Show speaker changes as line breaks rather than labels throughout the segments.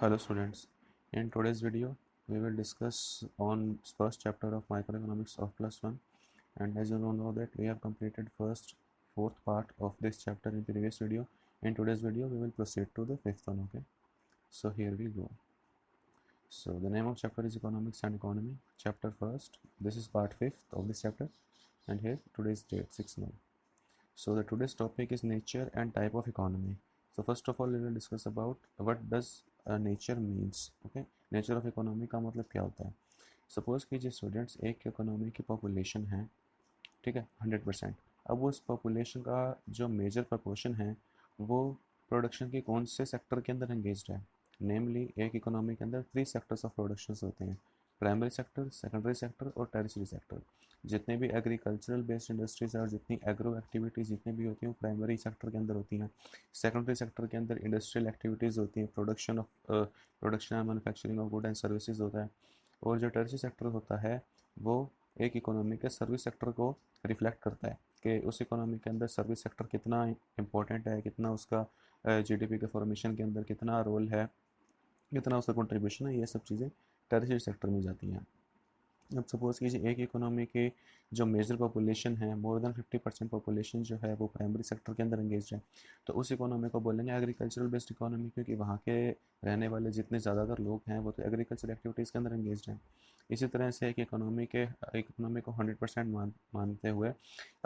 Hello students, in today's video we will discuss on first chapter of microeconomics of +1, and as you know that we have completed fourth part of this chapter in previous video. In today's video we will proceed to the fifth one. Okay, so here we go. So the name of chapter is economics and economy, chapter first. This is part 5th of this chapter, and here today's date 6/9. So the today's topic is nature and type of economy. So first of all we will discuss about what does nature means. Okay, nature of economy का मतलब क्या होता है. Suppose कीजिए students, एक economy की population है, ठीक है, 100%. अब उस पॉपुलेशन का जो मेजर प्रपोर्शन है वो प्रोडक्शन के कौन से सेक्टर के अंदर एंगेज्ड है. नेमली एक इकोनॉमी के अंदर 3 सेक्टर्स ऑफ प्रोडक्शन होते हैं: प्राइमरी सेक्टर, सेकेंडरी सेक्टर और टेरिशरी सेक्टर. जितने भी एग्रीकल्चरल बेस्ड इंडस्ट्रीज है और जितनी एग्रो एक्टिविटीज़ जितनी भी होती हैं वो प्राइमरी सेक्टर के अंदर होती हैं. सेकेंडरी सेक्टर के अंदर इंडस्ट्रियल एक्टिविटीज़ होती हैं, production and manufacturing of good and services होता है. और जो टेरिशरी सेक्टर होता है वो एक इकोनॉमी के सर्विस सेक्टर को रिफ्लेक्ट करता है कि उस इकोनॉमी के अंदर सर्विस सेक्टर कितना इम्पोर्टेंट है, कितना उसका जीडीपी के फॉर्मेशन के अंदर कितना रोल है, कितना उसका कंट्रीब्यूशन है. ये सब चीज़ें टेरिशरी सेक्टर में जाती हैं. अब सपोज़ कीजिए एक इकोनॉमी के जो मेजर पॉपुलेशन है, मोर देन 50% पॉपुलेशन जो है वो प्राइमरी सेक्टर के अंदर एंगेज है, तो उस इकोनॉमी को बोलेंगे एग्रीकल्चरल बेस्ड इकोनॉमी, क्योंकि वहाँ के रहने वाले जितने ज़्यादातर लोग हैं वो तो एग्रीकल्चर एक्टिविटीज़ के अंदर एंगेज हैं. इसी तरह से एक इकोनॉमी को 100% मानते हुए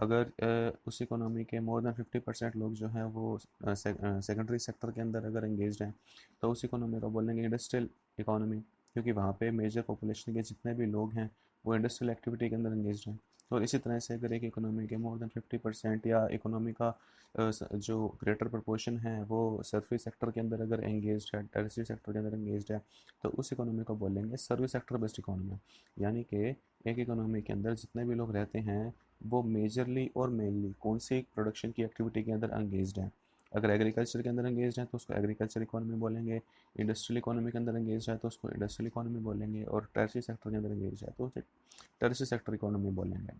अगर उस इकोनॉमी के मोर देन 50% लोग जो हैं वो सेकेंडरी सेक्टर के अंदर अगर एंगेज हैं तो उस इकोनॉमी को बोलेंगे इंडस्ट्रियल इकोनॉमी, क्योंकि वहाँ पे मेजर पॉपुलेशन के जितने भी लोग हैं वो इंडस्ट्रियल एक्टिविटी के अंदर एंगेज हैं. और इसी तरह से अगर एक इकोनॉमी के मोर देन 50% या इकोनॉमी का जो ग्रेटर प्रपोर्शन है वो सर्विस सेक्टर के अंदर अगर एंगेज है, टर्शियरी सेक्टर के अंदर एंगेज है, तो उस इकोनॉमी को बोलेंगे सर्विस सेक्टर बेस्ड इकोनॉमी. यानी कि एक इकोनॉमी के अंदर जितने भी लोग रहते हैं वो मेजरली और मेनली कौन सी प्रोडक्शन की एक्टिविटी के अंदर एंगेज हैं. अगर एग्रीकल्चर के अंदर एंगेज है तो उसको एग्रीकल्चर इकोनॉमी बोलेंगे, इंडस्ट्रियल इकोनॉमी के अंदर एंगेज है तो उसको इंडस्ट्रियल इकोनॉमी बोलेंगे, और टर्शियरी सेक्टर के अंदर एंगेज है तो उसे टर्शियरी सेक्टर इकोनॉमी बोलेंगे.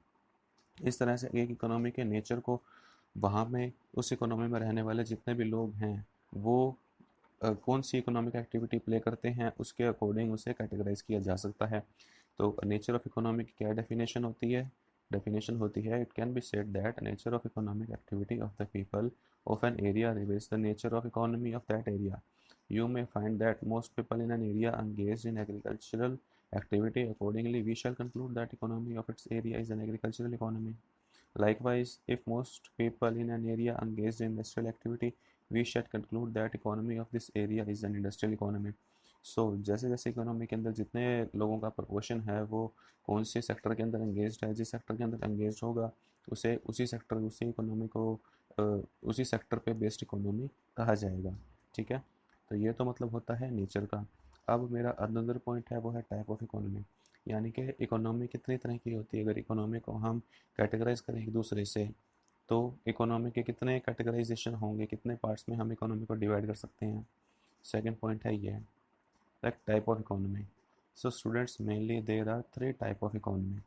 इस तरह से एक इकोनॉमी के नेचर को वहाँ में उस इकोनॉमी में रहने वाले जितने भी लोग हैं वो कौन सी इकोनॉमिक एक्टिविटी प्ले करते हैं उसके अकॉर्डिंग उसे कैटेगराइज किया जा सकता है. तो नेचर ऑफ इकोनॉमी की क्या डेफिनेशन होती है? डेफिनेशन होती है, it can be said that nature of economic activity of the people of an area reveals the nature of economy of that area. You may find that most people in an area engaged in agricultural activity. Accordingly, we shall conclude that economy of its area is an agricultural economy. Likewise, if most people in an area engaged in industrial activity, we shall conclude that economy of this area is an industrial economy. सो जैसे जैसे economy के अंदर जितने लोगों का proportion है वो कौन से सेक्टर के अंदर एंगेज्ड है, जिस सेक्टर के अंदर एंगेज होगा उसे उसी इकोनॉमी को उसी सेक्टर पे बेस्ड इकोनॉमी कहा जाएगा. ठीक है, तो ये तो मतलब होता है नेचर का. अब मेरा अनदर पॉइंट है वो है टाइप ऑफ इकोनॉमी, यानी कि इकोनॉमी कितनी तरह की होती है. अगर इकोनॉमी को हम कैटेगराइज करें एक दूसरे से तो इकोनॉमी के कितने कैटेगराइजेशन होंगे, कितने पार्ट्स में हम इकोनॉमी को डिवाइड कर सकते हैं. सेकेंड पॉइंट है ये, like type of economy. So students, mainly there are 3 type of economy.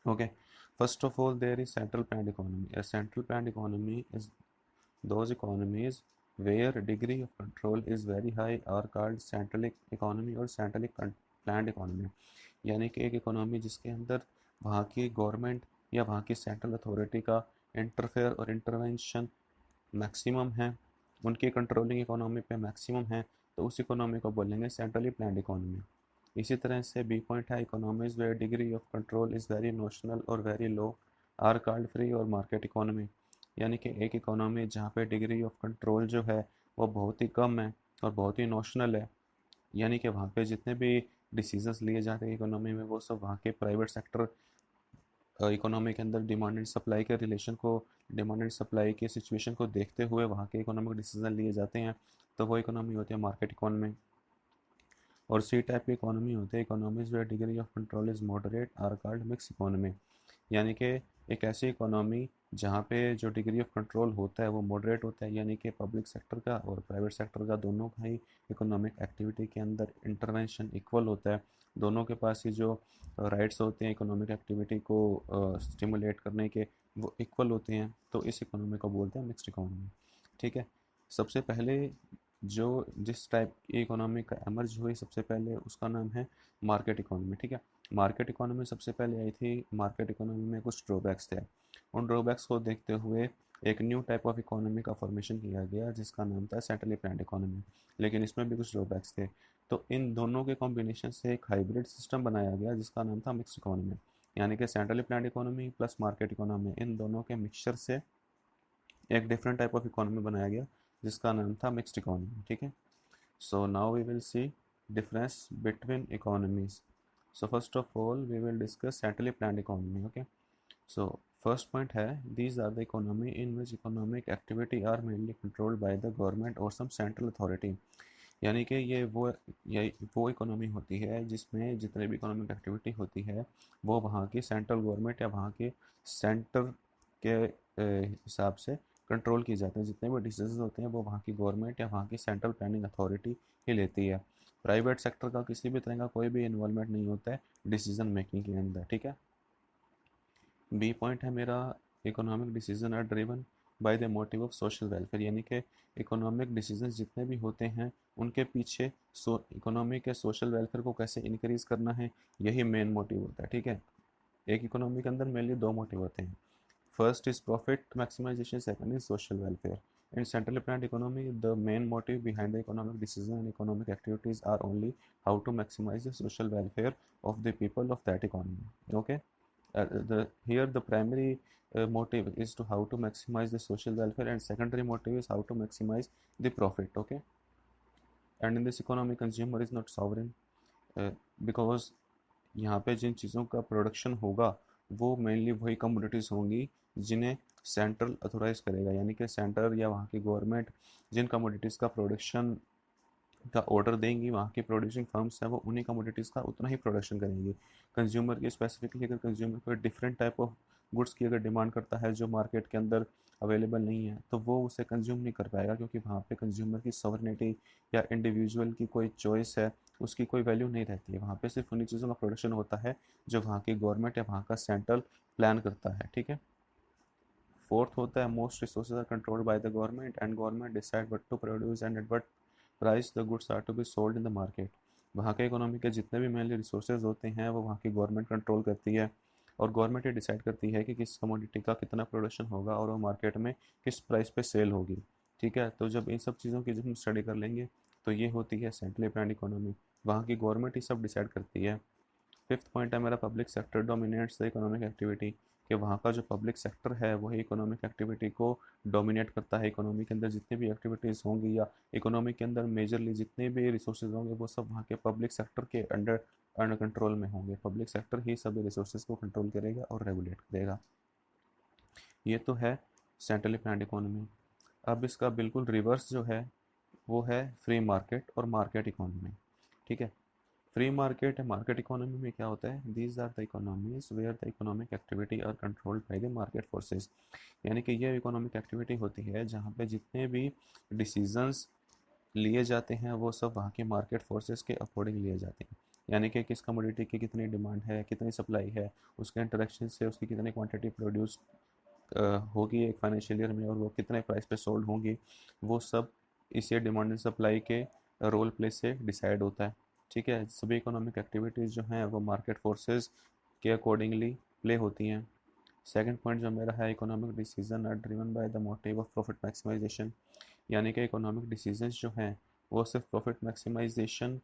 Okay, first of all there is central planned economy. A central planned economy is those economies where degree of control is very high are called central economy or centrally planned economy. यानी कि एक economy जिसके अंदर वहाँ की government या वहाँ की सेंट्रल अथॉरिटी का इंटरफेयर और इंटरवेंशन मैक्सिमम है, उनकी कंट्रोलिंग इकोनॉमी पे मैक्सिमम है, तो उस इकोनॉमी को बोलेंगे सेंट्रली प्लान्ड इकोनॉमी. इसी तरह से बी पॉइंट है, economies where degree of control is very notional और very low are called free और मार्केट इकोनॉमी. यानी कि एक इकोनॉमी जहाँ पे डिग्री ऑफ कंट्रोल जो है वो बहुत ही कम है और बहुत ही नोशनल है, यानी कि वहाँ पे जितने भी डिसीजंस लिए जाते हैं इकोनॉमी में वो सब वहाँ के प्राइवेट सेक्टर इकोनॉमी के अंदर डिमांड एंड सप्लाई के रिलेशन को, डिमांड एंड सप्लाई के सिचुएशन को देखते हुए वहाँ के इकोनॉमिक डिसीजन लिए जाते हैं, तो वो इकोनॉमी होती है मार्केट इकोनॉमी. और सी टाइप की इकोनॉमी होती है economies where degree of control is moderate are called mix economy. यानी कि एक ऐसी इकोनॉमी जहाँ पे जो डिग्री ऑफ कंट्रोल होता है वो मॉडरेट होता है, यानी कि पब्लिक सेक्टर का और प्राइवेट सेक्टर का दोनों का ही इकोनॉमिक एक्टिविटी के अंदर इंटरवेंशन इक्वल होता है. दोनों के पास ही जो राइट्स होते हैं इकोनॉमिक एक्टिविटी को स्टिमुलेट करने के वो इक्वल होते हैं, तो इस इकोनॉमी को बोलते हैं मिक्स्ड इकोनॉमी. ठीक है, सबसे पहले जो जिस टाइप की इकोनॉमी का एमर्ज हुई सबसे पहले उसका नाम है मार्केट इकोनॉमी। ठीक है, मार्केट इकोनॉमी सबसे पहले आई थी। मार्केट इकोनॉमी में कुछ ड्रॉबैक्स थे, उन ड्रॉबैक्स को देखते हुए एक न्यू टाइप ऑफ इकोनॉमी का फॉर्मेशन किया गया जिसका नाम था सेंट्रली प्लान्ड इकोनॉमी, लेकिन इसमें भी कुछ ड्रॉबैक्स थे। तो इन दोनों के कॉम्बिनेशन से एक हाइब्रिड सिस्टम बनाया गया जिसका नाम था मिक्स्ड इकोनॉमी, यानी कि centrally planned economy plus market economy, इन दोनों के मिक्सचर से एक डिफरेंट टाइप ऑफ इकोनॉमी बनाया गया जिसका नाम था मिक्स्ड इकोनॉमी। ठीक है, so now we will see difference between economies. So first of all we will discuss centrally planned economy. Okay, so first point है these are the economy in which economic activity are mainly controlled by the government और some central authority, यानी कि ये वो economy होती है जिसमें जितने भी इकोनॉमिक एक्टिविटी होती है वो वहाँ की सेंट्रल गवर्नमेंट या वहाँ के सेंटर के हिसाब से कंट्रोल की जाती है। जितने भी डिसीजन होते हैं वो वहाँ की गवर्नमेंट या वहाँ की सेंट्रल प्लानिंग अथॉरिटी ही लेती है। प्राइवेट सेक्टर का किसी भी तरह का कोई भी इन्वॉल्वमेंट नहीं होता है डिसीजन मेकिंग के अंदर। ठीक है, बी पॉइंट है मेरा economic decision are driven by the motive of social welfare, यानी कि इकोनॉमिक डिसीजन जितने भी होते हैं उनके पीछे इकोनॉमी के सोशल वेलफेयर को कैसे इंक्रीज करना है यही मेन मोटिव होता है। ठीक है, एक इकोनॉमी के अंदर मेनली दो मोटिव होते हैं, first is profit maximisation, second is social welfare. In centrally planned economy, the main motive behind the economic decision and economic activities are only how to maximize the social welfare of the people of that economy. Okay, here the primary motive is to how to maximize the social welfare, and secondary motive is how to maximize the profit. Okay, and in this economy consumer is not sovereign, because यहाँ पे जिन चीज़ों का production होगा वो mainly वही commodities होंगी जिन्हें central authorise करेगा, यानी कि सेंटर या वहाँ की गवर्नमेंट जिन कमोडिटीज़ का प्रोडक्शन का ऑर्डर देंगी वहाँ की प्रोड्यूसिंग फर्म्स हैं वो उन्हीं कमोडिटीज़ का उतना ही प्रोडक्शन करेंगी। कंज्यूमर की स्पेसिफिकली अगर कंज्यूमर कोई डिफरेंट टाइप ऑफ गुड्स की अगर डिमांड करता है जो मार्केट के अंदर अवेलेबल नहीं है तो वो उसे कंज्यूम नहीं कर पाएगा, क्योंकि वहाँ पे कंज्यूमर की सॉवरेनिटी या इंडिविजुअल की कोई चॉइस है उसकी कोई वैल्यू नहीं रहती है। वहाँ पे सिर्फ उन्हीं चीज़ों का प्रोडक्शन होता है जो वहाँ की गवर्नमेंट या वहाँ का सेंट्रल प्लान करता है। ठीक है, फोर्थ होता है most resources are controlled by the government and government decide what to produce and at what price the goods are to be sold in the market. वहाँ के इकोनॉमी के जितने भी मेनली रिसोर्सेज होते हैं वो वहाँ की गवर्नमेंट कंट्रोल करती है और गवर्नमेंट ये डिसाइड करती है कि किस कमोडिटी का कितना प्रोडक्शन होगा और वो मार्केट में किस प्राइस पे सेल होगी। ठीक है, तो जब इन सब चीज़ों की जब हम स्टडी कर लेंगे तो ये होती है सेंट्रली प्लान्ड इकोनॉमी, वहाँ की गवर्नमेंट ही सब डिसाइड करती है। फिफ्थ पॉइंट है मेरा public sector dominates the economic activity, कि वहाँ का जो पब्लिक सेक्टर है वही इकोनॉमिक एक्टिविटी को डोमिनेट करता है। इकोनॉमी के अंदर जितनी भी एक्टिविटीज़ होंगी या इकोनॉमी के अंदर मेजरली जितने भी रिसोर्सेज होंगे वो सब वहाँ के पब्लिक सेक्टर के अंडर कंट्रोल में होंगे। पब्लिक सेक्टर ही सभी रिसोर्सेज को कंट्रोल करेगा और रेगुलेट करेगा। ये तो है सेंट्रली प्लान्ड इकोनॉमी। अब इसका बिल्कुल रिवर्स जो है वो है फ्री मार्केट और मार्केट इकोनॉमी। ठीक है, फ्री मार्केट मार्केट इकोनॉमी में क्या होता है, these are the economies where the economic activity are controlled by the market forces, यानी कि ये इकोनॉमिक एक्टिविटी होती है जहाँ पे जितने भी डिसीजंस लिए जाते हैं वो सब वहाँ के मार्केट फोर्सेस के अकॉर्डिंग लिए जाते हैं, यानी कि किस कमोडिटी की कितनी डिमांड है, कितनी सप्लाई है, उसके इंटरेक्शन से उसकी कितनी क्वांटिटी प्रोड्यूस होगी एक फाइनेंशियल ईयर में और वो कितने प्राइस पे सोल्ड होंगी, वो सब इसे डिमांड एंड सप्लाई के रोल प्ले से डिसाइड होता है। ठीक है, सभी इकोनॉमिक एक्टिविटीज़ जो हैं वो मार्केट फोर्सेस के अकॉर्डिंगली प्ले होती हैं। सेकंड पॉइंट जो मेरा है economic decision are driven by the motive of profit maximisation, यानी कि इकोनॉमिक डिसीजंस जो हैं वो सिर्फ प्रॉफिट मैक्सिमाइजेशन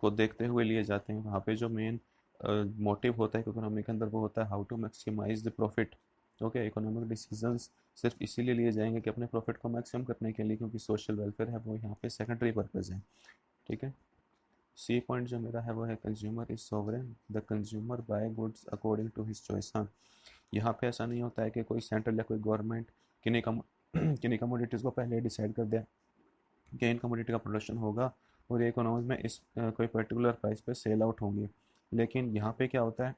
को देखते हुए लिए जाते हैं। वहाँ पे जो मेन मोटिव होता है इकोनॉमी के अंदर वो होता है how to maximise the profit. Okay, economic decisions सिर्फ इसीलिए लिए जाएंगे कि अपने प्रॉफिट को मैक्सिमम करने के लिए, क्योंकि सोशल वेलफेयर है वो यहाँ पे सेकेंडरी पर्पज़ है। ठीक है, सी पॉइंट जो मेरा है वो है consumer is sovereign, the consumer buy goods according to his choice. हाँ, यहाँ पे ऐसा नहीं होता है कि कोई सेंट्रल या कोई गवर्नमेंट किन्हीं कमोडिटीज़ को पहले डिसाइड कर दे कि इन कमोडिटी का प्रोडक्शन होगा और ये इकोनॉमी में इस कोई पर्टिकुलर प्राइस पे सेल आउट होंगी। लेकिन यहाँ पे क्या होता है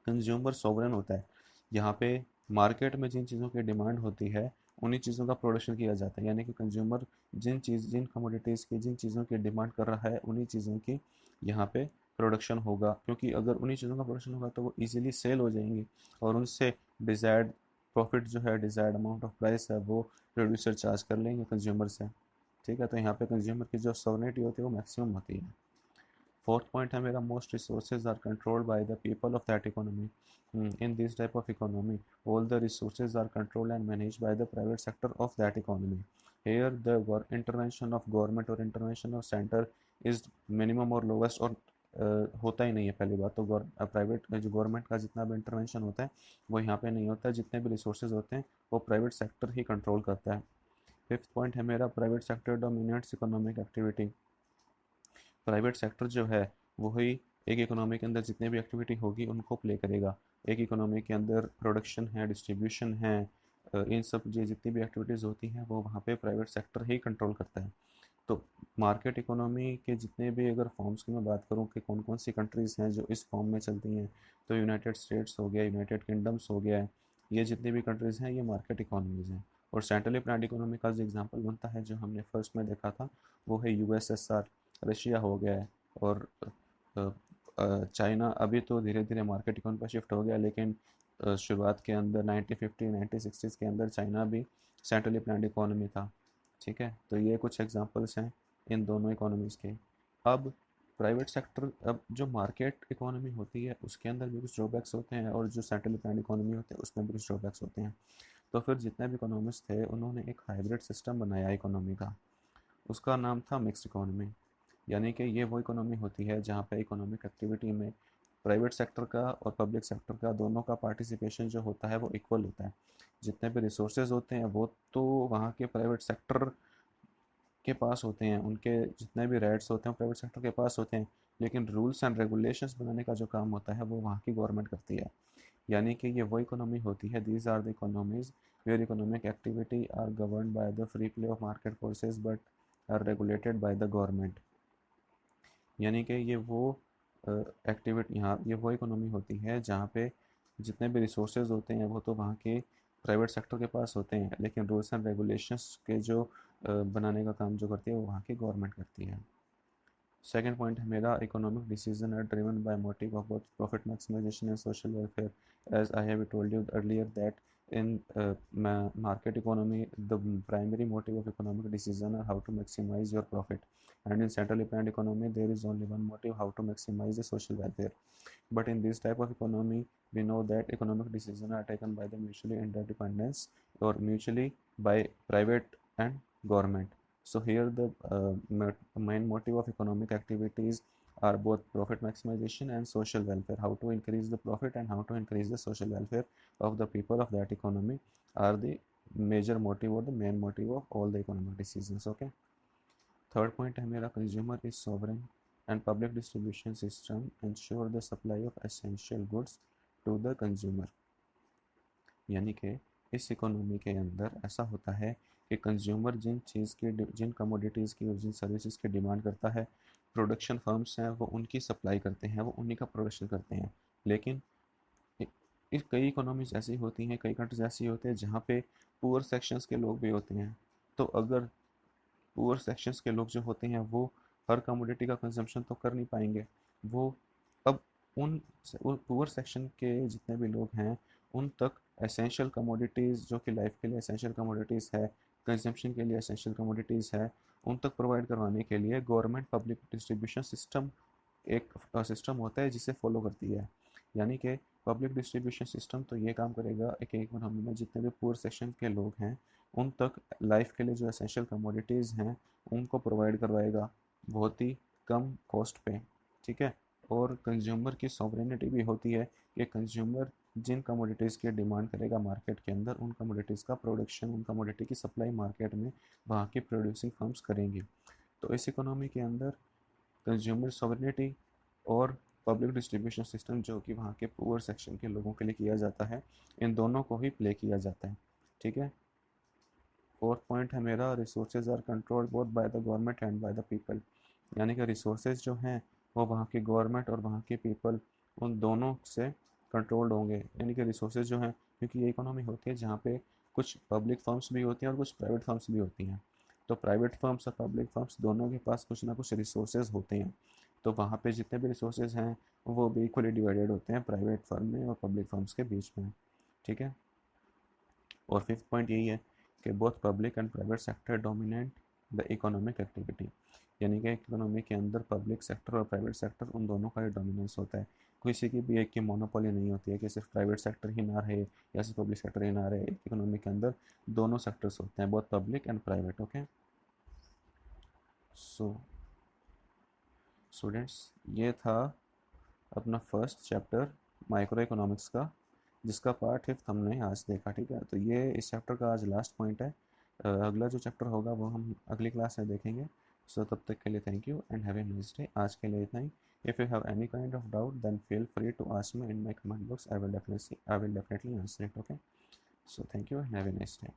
कंज्यूमर सोवरेन होता है। यहाँ पे मार्केट में जिन चीज़ों की डिमांड होती है उन्हीं चीज़ों का प्रोडक्शन किया जाता है, यानी कि कंज्यूमर जिन कमोडिटीज़ की जिन चीज़ों की डिमांड कर रहा है उन्हीं चीज़ों की यहाँ पे प्रोडक्शन होगा, क्योंकि अगर उन्हीं चीज़ों का प्रोडक्शन होगा तो वो इजीली सेल हो जाएंगी और उनसे डिज़ायर्ड प्रॉफिट जो है डिज़ायर्ड अमाउंट ऑफ प्राइस है वो प्रोड्यूसर चार्ज कर लेंगे कंज्यूमर से, ठीक है। तो यहाँ पे कंज्यूमर की जो सॉवरेनिटी होती है वो मैक्सिमम होती है। फोर्थ पॉइंट है मेरा, most resources are controlled by the people of that economy. In this type of economy all the resources are controlled and manage by the private sector of that economy. Here the intervention of government और intervention of center is minimum और lowest, और होता ही नहीं है। पहली बात तो private जो गवर्नमेंट का जितना भी इंटरवेंशन होता है वो यहाँ पे नहीं होता है। जितने भी रिसोर्सेज होते हैं वो प्राइवेट सेक्टर ही कंट्रोल करता है। फिफ्थ पॉइंट है मेरा, private sector dominates economic activity. Private sector जो है वही एक इकोनॉमी के अंदर जितने भी एक्टिविटी होगी उनको प्ले करेगा। एक इकोनॉमी के अंदर प्रोडक्शन है, डिस्ट्रीब्यूशन है, इन सब जो जितनी भी एक्टिविटीज़ होती हैं वो वहाँ पे प्राइवेट सेक्टर ही कंट्रोल करता है। तो मार्केट इकोनॉमी के जितने भी अगर फॉर्म्स की मैं बात करूँ कि कौन कौन सी कंट्रीज़ हैं जो इस फॉर्म में चलती हैं, तो यूनाइटेड स्टेट्स हो गया, यूनाइटेड किंगडम्स हो गया, ये जितनी भी कंट्रीज़ हैं ये मार्केट इकोनॉमीज़ हैं। और सेंट्रली प्लान्ड इकोनॉमी का जो एग्जांपल बनता है जो हमने फर्स्ट में देखा था वो है यूएसएसआर, रशिया हो गया है, और चाइना अभी तो धीरे धीरे मार्केट इकोनॉमी पर शिफ्ट हो गया, लेकिन शुरुआत के अंदर 1950 1960s के अंदर चाइना भी सेंट्रली प्लान्ड इकोनॉमी था, ठीक है। तो ये कुछ एग्जांपल्स हैं इन दोनों इकोनॉमीज़ के। अब प्राइवेट सेक्टर, अब जो मार्केट इकोनॉमी होती है उसके अंदर भी कुछ ड्रॉबैक्स होते हैं, और जो सेंट्रली प्लान्ड इकोनॉमी होते हैं उसमें भी कुछ ड्रॉबैक्स होते हैं। तो फिर जितने भी इकोनॉमिस्ट थे उन्होंने एक हाइब्रिड सिस्टम बनाया इकोनॉमी का, उसका नाम था मिक्स्ड इकोनॉमी। यानी कि ये वो इकोनॉमी होती है जहाँ पे इकोनॉमिक एक्टिविटी में प्राइवेट सेक्टर का और पब्लिक सेक्टर का दोनों का पार्टिसिपेशन जो होता है वो इक्वल होता है। जितने भी रिसोर्सेज होते हैं वो तो वहाँ के प्राइवेट सेक्टर के पास होते हैं, उनके जितने भी राइट्स होते हैं प्राइवेट सेक्टर के पास होते हैं, लेकिन रूल्स एंड रेगुलेशंस बनाने का जो काम होता है वो वहाँ की गवर्नमेंट करती है। यानी कि ये वो इकोनॉमी होती है, these are the economies where economic activity are governed by the free play of market forces but are regulated by the government. यानी कि ये वो एक्टिविटी, यहाँ ये वो इकोनॉमी होती है जहाँ पे जितने भी रिसोर्सेज होते हैं वो तो वहाँ के प्राइवेट सेक्टर के पास होते हैं, लेकिन रूल्स एंड रेगुलेशंस के जो बनाने का काम जो करती है वो वहाँ की गवर्नमेंट करती है। सेकेंड पॉइंट है मेरा, economic decision are driven by motive of both profit maximisation and social welfare. As I have told you earlier that in market economy the primary motive of economic decision are how to maximize your profit, and in centrally planned economy there is only one motive, how to maximize the social welfare. But in this type of economy we know that economic decisions are taken by the mutually interdependence or mutually by private and government. So here the main motive of economic activities are both profit maximization and social welfare. How to increase the profit and how to increase the social welfare of the people of that economy are the major motive or the main motive of all the economic decisions. Okay. Third point है मेरा, consumer is sovereign and public distribution system ensure the supply of essential goods to the consumer. यानी कि इस economy के अंदर ऐसा होता है कि कंज्यूमर जिन चीज़ की, जिन कमोडिटीज़ की और जिन सर्विसेज की डिमांड करता है, प्रोडक्शन फर्म्स हैं वो उनकी सप्लाई करते हैं, वो उन्हीं का प्रोडक्शन करते हैं। लेकिन इस कई इकोनॉमीज ऐसी होती हैं, कई कंट्रीज ऐसी होते हैं जहाँ पे पुअर सेक्शंस के लोग भी होते हैं। तो अगर पुअर सेक्शंस के लोग जो होते हैं वो हर कमोडिटी का कंजम्पशन तो कर नहीं पाएंगे, वो अब उन पुअर सेक्शन के जितने भी लोग हैं उन तक एसेंशियल कमोडिटीज़ जो कि लाइफ के लिए एसेंशियल कमोडिटीज़ है, कंजम्पशन के लिए एसेंशियल कमोडिटीज़ है, उन तक प्रोवाइड करवाने के लिए गवर्नमेंट पब्लिक डिस्ट्रीब्यूशन सिस्टम एक सिस्टम होता है जिसे फॉलो करती है। यानी कि पब्लिक डिस्ट्रीब्यूशन सिस्टम तो ये काम करेगा एक इकोनॉमी में जितने भी पुअर सेक्शन के लोग हैं उन तक लाइफ के लिए जो एसेंशियल कमोडिटीज़ हैं उनको प्रोवाइड करवाएगा बहुत ही कम कॉस्ट पे, ठीक है। और कंज्यूमर की सॉवरेनिटी भी होती है कि कंज्यूमर जिन कमोडिटीज़ की डिमांड करेगा मार्केट के अंदर उन कमोडिटीज़ का प्रोडक्शन, उन कमोडिटी की सप्लाई मार्केट में वहाँ की प्रोड्यूसिंग फर्म्स करेंगी। तो इस इकोनॉमी के अंदर कंज्यूमर सॉवरेनिटी और पब्लिक डिस्ट्रीब्यूशन सिस्टम जो कि वहाँ के पुअर सेक्शन के लोगों के लिए किया जाता है, इन दोनों को ही प्ले किया जाता है, ठीक है। फोर्थ पॉइंट है मेरा, resources are controlled both by the government and by the people. यानी कि रिसोर्सेज जो हैं वो वहाँ की गवर्नमेंट और वहाँ के पीपल उन दोनों से कंट्रोल्ड होंगे। यानी कि रिसोर्सेज जो हैं, क्योंकि ये इकोनॉमी होती है जहाँ पे कुछ पब्लिक फर्म्स भी होती हैं और कुछ प्राइवेट फर्म्स भी होती हैं, तो प्राइवेट फर्म्स और पब्लिक फर्म्स दोनों के पास कुछ ना कुछ रिसोर्सेज होते हैं। तो वहाँ पे जितने भी रिसोर्सेज हैं वो भी इक्वली डिवाइडेड होते हैं प्राइवेट फर्म में और पब्लिक फर्म्स के बीच में, ठीक है। और फिफ्थ पॉइंट यही है कि both public and private sector dominate the economic activity, यानी कि इकोनॉमी के अंदर पब्लिक सेक्टर और प्राइवेट सेक्टर उन दोनों का ही डोमिनेंस होता है। किसी की भी एक की मोनोपोली नहीं होती है कि सिर्फ प्राइवेट सेक्टर ही ना रहे या सिर्फ पब्लिक सेक्टर ही ना रहे। एक इकोनॉमी के अंदर दोनों सेक्टर्स होते हैं, both public and private. Okay, so students, ये था अपना फर्स्ट चैप्टर माइक्रो इकोनॉमिक्स का, जिसका पार्ट फिफ्थ हमने आज देखा। ठीक है, तो ये इस चैप्टर का आज लास्ट पॉइंट है। अगला जो चैप्टर होगा वो हम अगली क्लास में देखेंगे। सो तब तक के लिए thank you and have a nice day. आज के लिए इतना ही। If you have any kind of doubt then feel free to ask me in my comment box. I will definitely answer it. Okay, so thank you and have a nice day.